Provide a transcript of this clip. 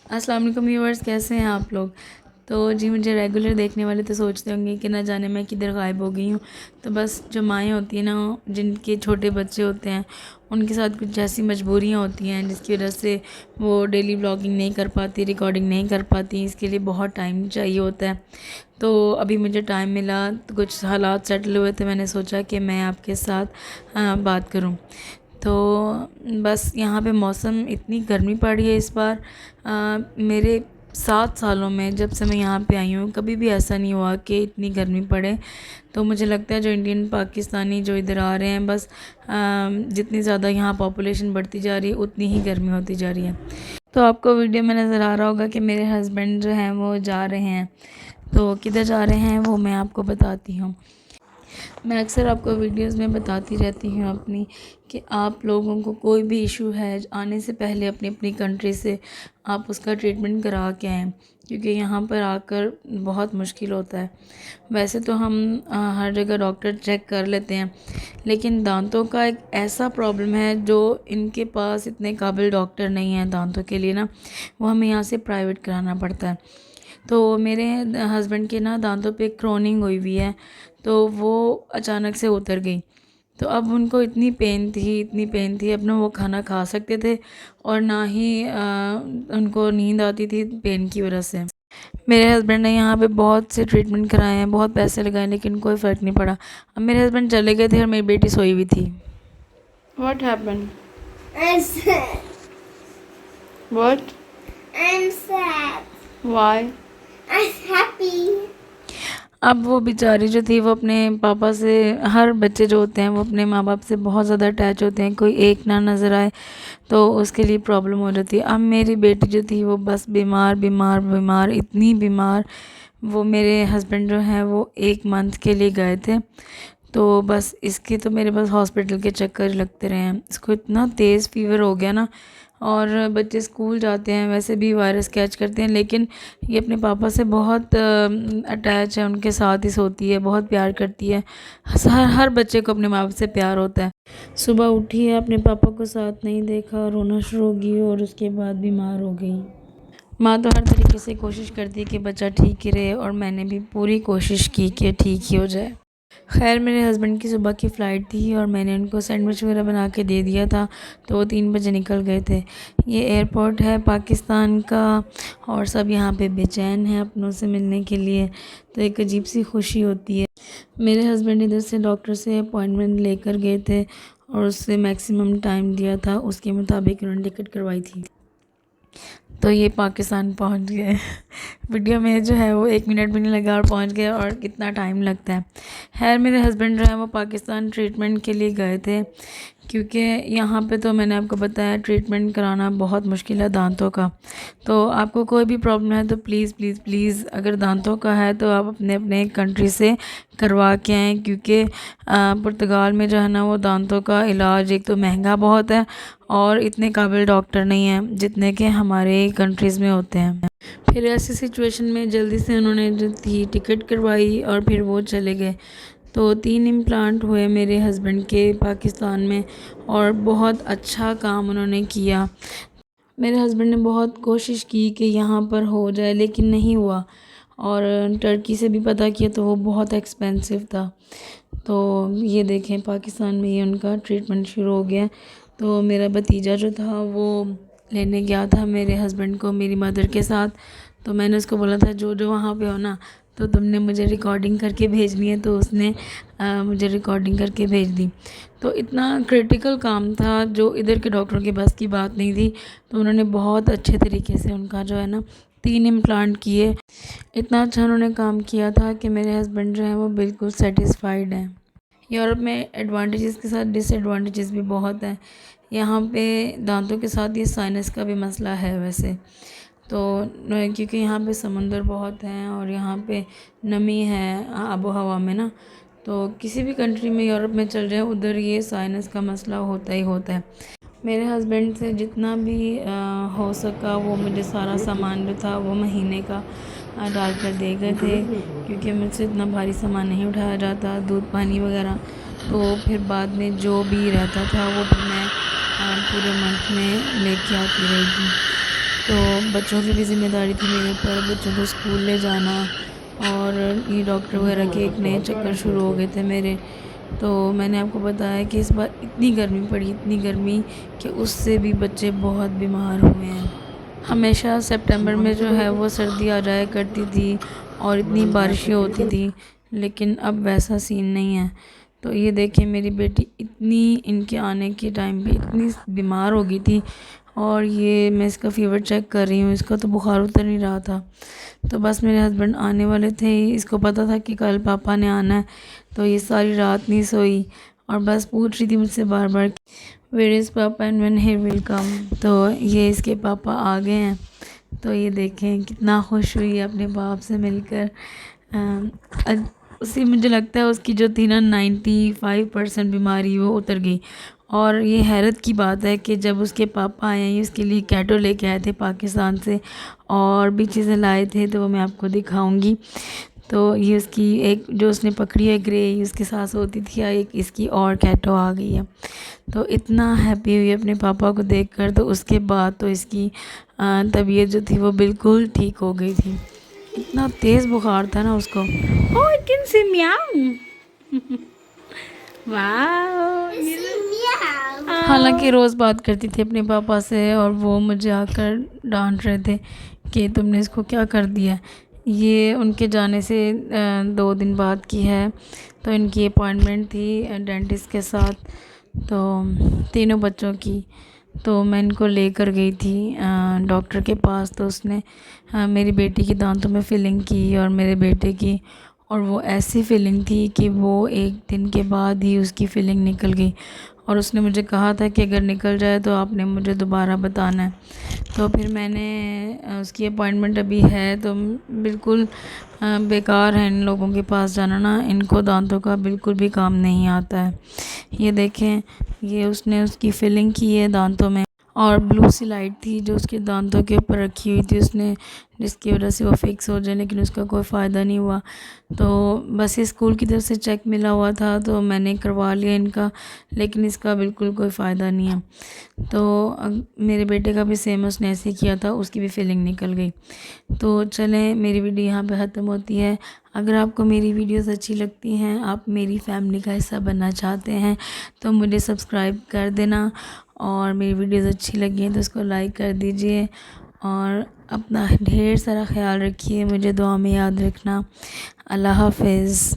अस्सलाम वालेकुम व्यूअर्स, कैसे हैं आप लोग। तो जी, मुझे रेगुलर देखने वाले तो सोचते होंगे कि ना जाने मैं किधर गायब हो गई हूँ। तो बस जो माएँ होती हैं ना, जिनके छोटे बच्चे होते हैं, उनके साथ कुछ ऐसी मजबूरियाँ होती हैं जिसकी वजह से वो डेली व्लॉगिंग नहीं कर पाती, रिकॉर्डिंग नहीं कर पाती। इसके लिए बहुत टाइम चाहिए होता है। तो अभी मुझे टाइम मिला, तो कुछ हालात सेटल हुए थे, मैंने सोचा कि मैं आपके साथ बात करूं। तो बस यहाँ पे मौसम, इतनी गर्मी पड़ी है इस बार। मेरे 7 सालों में जब से मैं यहाँ पे आई हूँ, कभी भी ऐसा नहीं हुआ कि इतनी गर्मी पड़े। तो मुझे लगता है जो इंडियन पाकिस्तानी जो इधर आ रहे हैं, बस जितनी ज़्यादा यहाँ पॉपुलेशन बढ़ती जा रही है उतनी ही गर्मी होती जा रही है। तो आपको वीडियो में नज़र आ रहा होगा कि मेरे हस्बैंड जो हैं वो जा रहे हैं। तो किधर जा रहे हैं वो मैं आपको बताती हूँ। मैं अक्सर आपको वीडियोस में बताती रहती हूँ अपनी, कि आप लोगों को कोई भी इशू है, आने से पहले अपनी अपनी कंट्री से आप उसका ट्रीटमेंट करा के आएँ, क्योंकि यहाँ पर आकर बहुत मुश्किल होता है। वैसे तो हम हर जगह डॉक्टर चेक कर लेते हैं, लेकिन दांतों का एक ऐसा प्रॉब्लम है जो इनके पास इतने काबिल डॉक्टर नहीं हैं दांतों के लिए ना, वो हमें यहाँ से प्राइवेट कराना पड़ता है। तो मेरे हस्बैंड के ना दांतों पे क्रोनिंग हुई हुई है, तो वो अचानक से उतर गई। तो अब उनको इतनी पेन थी, इतनी पेन थी, अब ना वो खाना खा सकते थे और ना ही उनको नींद आती थी पेन की वजह से। मेरे हस्बैंड ने यहाँ पे बहुत से ट्रीटमेंट कराए हैं, बहुत पैसे लगाए, लेकिन कोई फ़र्क नहीं पड़ा। अब मेरे हस्बैंड चले गए थे और मेरी बेटी सोई हुई थी। What happened? I'm sad. What? I'm sad. Why? I'm happy. अब वो बेचारी जो थी वो अपने पापा से, हर बच्चे जो होते हैं वो अपने माँ बाप से बहुत ज़्यादा अटैच होते हैं, कोई एक ना नज़र आए तो उसके लिए प्रॉब्लम हो जाती है। अब मेरी बेटी जो थी वो बस बीमार बीमार बीमार, इतनी बीमार। वो मेरे हस्बैंड जो हैं वो 1 मंथ के लिए गए थे, तो बस इसके तो मेरे पास हॉस्पिटल के चक्कर लगते रहे हैं। इसको इतना तेज़ फ़ीवर हो गया ना, और बच्चे स्कूल जाते हैं वैसे भी वायरस कैच करते हैं, लेकिन ये अपने पापा से बहुत अटैच है, उनके साथ ही सोती है, बहुत प्यार करती है। हर बच्चे को अपने माँ बाप से प्यार होता है। सुबह उठी है, अपने पापा को साथ नहीं देखा, रोना शुरू हो गई और उसके बाद बीमार हो गई। माँ तो हर तरीके से कोशिश करती है कि बच्चा ठीक ही रहे, और मैंने भी पूरी कोशिश की कि ठीक ही हो जाए। खैर, मेरे हस्बैंड की सुबह की फ़्लाइट थी और मैंने उनको सैंडविच वगैरह बना के दे दिया था, तो वो 3 बजे निकल गए थे। ये एयरपोर्ट है पाकिस्तान का, और सब यहाँ पे बेचैन हैं अपनों से मिलने के लिए, तो एक अजीब सी खुशी होती है। मेरे हस्बैंड इधर से डॉक्टर से अपॉइंटमेंट लेकर गए थे और उससे मैक्सिमम टाइम दिया था, उसके मुताबिक उन्होंने टिकट करवाई थी। तो ये पाकिस्तान पहुंच गए। वीडियो में जो है वो 1 मिनट भी नहीं लगा और पहुंच गए, और कितना टाइम लगता है। खैर, मेरे हस्बैंड जो है वो पाकिस्तान ट्रीटमेंट के लिए गए थे, क्योंकि यहाँ पे तो मैंने आपको बताया ट्रीटमेंट कराना बहुत मुश्किल है दांतों का। तो आपको कोई भी प्रॉब्लम है तो प्लीज़ प्लीज़ प्लीज़, अगर दांतों का है तो आप अपने अपने कंट्री से करवा के आएँ, क्योंकि पुर्तगाल में जो है ना वो दांतों का इलाज एक तो महंगा बहुत है, और इतने काबिल डॉक्टर नहीं हैं जितने के हमारे कंट्रीज़ में होते हैं। फिर ऐसी सिचुएशन में जल्दी से उन्होंने जो थी टिकट करवाई और फिर वो चले गए। तो 3 इम्प्लांट हुए मेरे हस्बैंड के पाकिस्तान में, और बहुत अच्छा काम उन्होंने किया। मेरे हस्बैंड ने बहुत कोशिश की कि यहाँ पर हो जाए, लेकिन नहीं हुआ, और टर्की से भी पता किया तो वो बहुत एक्सपेंसिव था। तो ये देखें, पाकिस्तान में ही उनका ट्रीटमेंट शुरू हो गया। तो मेरा भतीजा जो था वो लेने गया था मेरे हस्बैंड को मेरी मदर के साथ। तो मैंने उसको बोला था जो जो वहाँ पे हो ना, तो तुमने मुझे रिकॉर्डिंग करके भेजनी है, तो उसने मुझे रिकॉर्डिंग करके भेज दी। तो इतना क्रिटिकल काम था जो इधर के डॉक्टरों के बस की बात नहीं थी, तो उन्होंने बहुत अच्छे तरीके से उनका जो है ना 3 इम्प्लांट किए। इतना अच्छा उन्होंने काम किया था कि मेरे हस्बैंड जो हैं वो बिल्कुल सेटिस्फाइड हैं। यूरोप में एडवांटेजेस के साथ डिसएडवांटेजेस भी बहुत हैं। यहाँ पे दांतों के साथ ये साइनस का भी मसला है वैसे तो, क्योंकि यहाँ पे समंदर बहुत हैं और यहाँ पे नमी है आबो हवा में ना, तो किसी भी कंट्री में यूरोप में चल जाए उधर ये साइनस का मसला होता ही होता है। मेरे हस्बैंड से जितना भी हो सका वो मुझे सारा सामान जो था वो महीने का डाल कर दे गए थे, क्योंकि मुझसे इतना भारी सामान नहीं उठाया जाता, दूध पानी वगैरह। तो फिर बाद में जो भी रहता था वो फिर मैं पूरे मंथ में लेके आती रही थी। तो बच्चों की भी ज़िम्मेदारी थी मेरे ऊपर, बच्चों को स्कूल ले जाना, और ये डॉक्टर वगैरह के एक नए चक्कर शुरू हो गए थे मेरे। तो मैंने आपको बताया कि इस बार इतनी गर्मी पड़ी, इतनी गर्मी कि उससे भी बच्चे बहुत बीमार हुए हैं। हमेशा सितंबर में जो है वो सर्दी आ जाया करती थी और इतनी बारिशें होती थी, लेकिन अब वैसा सीन नहीं है। तो ये देखिए मेरी बेटी इतनी, इनके आने के टाइम पे इतनी बीमार हो गई थी, और ये मैं इसका फ़ीवर चेक कर रही हूँ, इसका तो बुखार उतर नहीं रहा था। तो बस मेरे हस्बैंड आने वाले थे, इसको पता था कि कल पापा ने आना है, तो ये सारी रात नहीं सोई और बस पूछ रही थी मुझसे बार बार, वेयर इज़ पापा and when he will come. तो ये इसके पापा आ गए हैं। तो ये देखें कितना खुश हुई है अपने बाप से मिलकर। उसी, मुझे लगता है उसकी जो थी ना 95% बीमारी वो उतर गई। और ये हैरत की बात है कि जब उसके पापा आए हैं, उसके लिए कैटो लेके आए थे पाकिस्तान से, और भी चीज़ें लाए थे, तो वो मैं आपको दिखाऊंगी। तो ये उसकी एक जो उसने पकड़ी है ग्रे, उसके साथ होती थी, या एक इसकी और कैटो आ गई है। तो इतना हैप्पी हुई अपने पापा को देखकर। तो उसके बाद तो इसकी तबीयत जो थी वो बिल्कुल ठीक हो गई थी। इतना तेज़ बुखार था ना उसको। Oh, I can say meow. Wow. Meow. हालांकि रोज़ बात करती थी अपने पापा से, और वो मुझे आकर डांट रहे थे कि तुमने इसको क्या कर दिया। ये उनके जाने से 2 दिन बाद की है। तो इनकी अपॉइंटमेंट थी डेंटिस्ट के साथ, तो तीनों बच्चों की। तो मैं इनको लेकर गई थी डॉक्टर के पास। तो उसने मेरी बेटी की दांतों में फिलिंग की और मेरे बेटे की, और वो ऐसी फिलिंग थी कि वो 1 दिन के बाद ही उसकी फिलिंग निकल गई। और उसने मुझे कहा था कि अगर निकल जाए तो आपने मुझे दोबारा बताना है। तो फिर मैंने उसकी अपॉइंटमेंट अभी है, तो बिल्कुल बेकार है इन लोगों के पास जाना ना, इनको दांतों का बिल्कुल भी काम नहीं आता है। ये देखें, ये उसने उसकी फिलिंग की है दांतों में, और ब्लू सी लाइट थी जो उसके दांतों के ऊपर रखी हुई थी उसने, जिसकी वजह से वो फिक्स हो जाए, लेकिन उसका कोई फ़ायदा नहीं हुआ। तो बस ये स्कूल की तरफ से चेक मिला हुआ था, तो मैंने करवा लिया इनका, लेकिन इसका बिल्कुल कोई फ़ायदा नहीं है। तो मेरे बेटे का भी सेम उसने ऐसे ही किया था, उसकी भी फिलिंग निकल गई। तो चलें, मेरी वीडियो यहाँ पे ख़त्म होती है। अगर आपको मेरी वीडियोस अच्छी लगती हैं, आप मेरी फैमिली का हिस्सा बनना चाहते हैं, तो मुझे सब्सक्राइब कर देना, और मेरी वीडियोस अच्छी लगी हैं तो उसको लाइक कर दीजिए। और अपना ढेर सारा ख्याल रखिए, मुझे दुआ में याद रखना। अल्लाह हाफ़िज़।